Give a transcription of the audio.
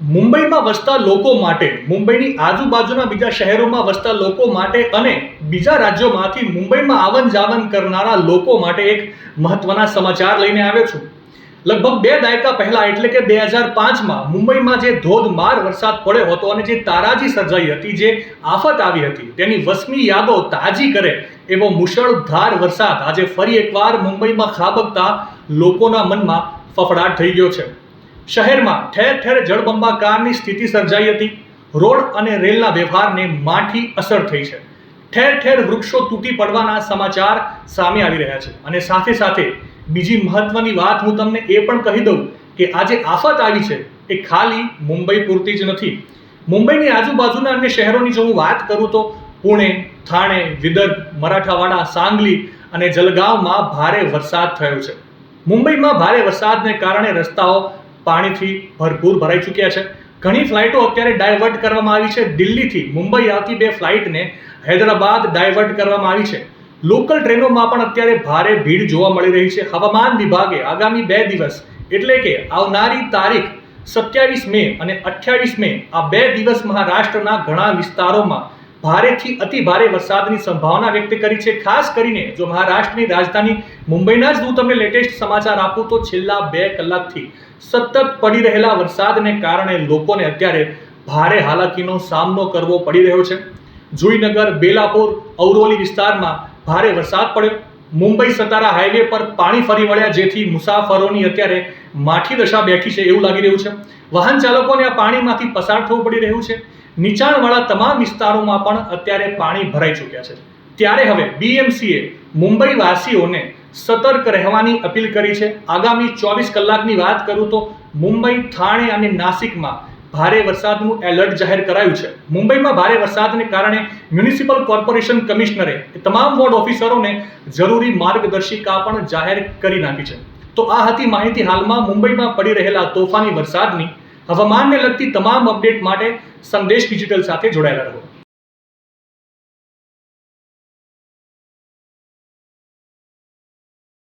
મુંબઈમાં વસતા લોકો માટે, મુંબઈની આજુબાજુના બીજા શહેરોમાં વસતા લોકો માટે અને બીજા રાજ્યોમાંથી મુંબઈમાં આવન જાવન કરનારા લોકો માટે એક મહત્વના સમાચાર લઈને આવ્યો છું. લગભગ 2 દાયકા પહેલા એટલે કે 2005માં મુંબઈમાં જે ધોધમાર વરસાદ પડ્યો હતો અને જે તારાજી સર્જાઈ હતી, જે આફત આવી હતી, તેની વસમી યાદો તાજી કરે એવો મુશળધાર વરસાદ આજે ફરી એકવાર મુંબઈમાં ખાબકતા લોકોના મનમાં ફફડાટ થઈ ગયો છે. શહેરમાં ઠેર ઠેર જળબંબાકારની સ્થિતિ સર્જાઈ હતી. રોડ અને રેલના વ્યવહારને માઠી અસર થઈ છે. ઠેર ઠેર વૃક્ષો તૂટી પડવાના સમાચાર સામે આવી રહ્યા છે. અને સાથે સાથે બીજી મહત્વની વાત હું તમને એ પણ કહી દઉં કે આ જે આફત આવી છે એ ખાલી મુંબઈ પૂરતી જ નથી. મુંબઈની આજુબાજુના અન્ય શહેરોની જો હું વાત કરું તો પુણે, થાણે, વિદર્ભ, મરાઠાવાડા, સાંગલી અને જલગાંવમાં ભારે વરસાદ થયો છે. મુંબઈમાં ભારે વરસાદને કારણે રસ્તાઓ પાણીથી ભરપૂર ભરાઈ ચૂક્યા છે. ઘણી ફ્લાઇટો અત્યારે ડાયવર્ટ કરવામાં આવી છે. દિલ્હીથી મુંબઈ આવતી 2 ફ્લાઇટને હૈદરાબાદ ડાયવર્ટ કરવામાં આવી છે. લોકલ ટ્રેનોમાં પણ અત્યારે ભારે ભીડ જોવા મળી રહી છે. હવામાન વિભાગે આગામી 2 દિવસ એટલે કે આવનારી તારીખ 27 મે અને 28 મે આ 2 દિવસ મહારાષ્ટ્રના ઘણા વિસ્તારોમાં ભારેથી અતિ ભારે વરસાદની સંભાવના વ્યક્ત કરી છે. ખાસ કરીને જો મહારાષ્ટ્રની રાજધાની મુંબઈના જ હું તમને લેટેસ્ટ સમાચાર આપું તો છેલ્લા 2 કલાકથી સતત પડી રહેલા વરસાદને કારણે લોકોને અત્યારે ભારે હાલાકીનો સામનો કરવો પડી રહ્યો છે. જુઈનગર, બેલાપુર, ઔરોલી વિસ્તારમાં ભારે વરસાદ પડ્યો. મુંબઈ સતારા હાઈવે પર પાણી ફરી વળ્યા, જેથી મુસાફરોની અત્યારે માઠી દશા બેઠી છે એવું લાગી રહ્યું છે. વાહન ચાલકોને આ પાણીમાંથી પસાર થવું પડી રહ્યું છે. નીચાણવાળા તમામ વિસ્તારોમાં પણ અત્યારે પાણી ભરાઈ ચૂક્યા છે. ત્યારે હવે BMCએ મુંબઈ વાસીઓને સતર્ક રહેવાની અપીલ કરી છે. આગામી 24 કલાકની વાત કરું તો મુંબઈ, થાણે અને નાસિકમાં ભારે વરસાદનું એલર્ટ જાહેર કરાયું છે. મુંબઈમાં ભારે વરસાદને કારણે મ્યુનિસિપલ કોર્પોરેશન કમિશનરે તમામ વોર્ડ ઓફિસરોને જરૂરી માર્ગદર્શિકા પણ જાહેર કરી નાખી છે. તો આ હતી માહિતી હાલમાં મુંબઈમાં પડી રહેલા તોફાની વરસાદની. હવામાનને લગતી તમામ અપડેટ માટે સંદેશ ડિજિટલ સાથે જોડાયેલા રહો.